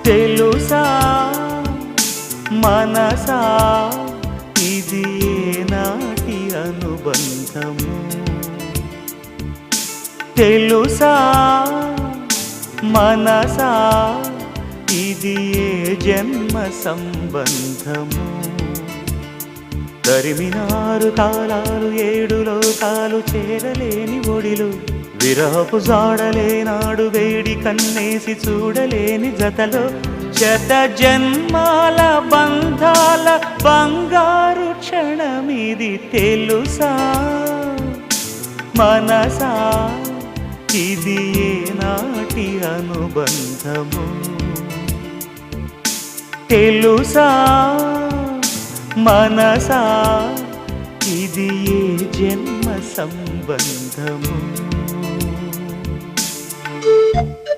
తెలుసా మనసా ఇది ఏనాటి అనుబంధము తెలుసా మనసా ఇది ఏ జన్మ సంబంధము తరిమినారు కాలాలు ఏడు లోకాలు చేరలేని ఒడిలు విరహపు జాడలేనాడు వేడి కన్నేసి చూడలేని జతలో శత జన్మాల బంధాల బంగారు క్షణమిది తెలుసా మనసా ఇది ఏనాటి అనుబంధము తెలుసా మనసా ఇది ఏ జన్మ సంబంధము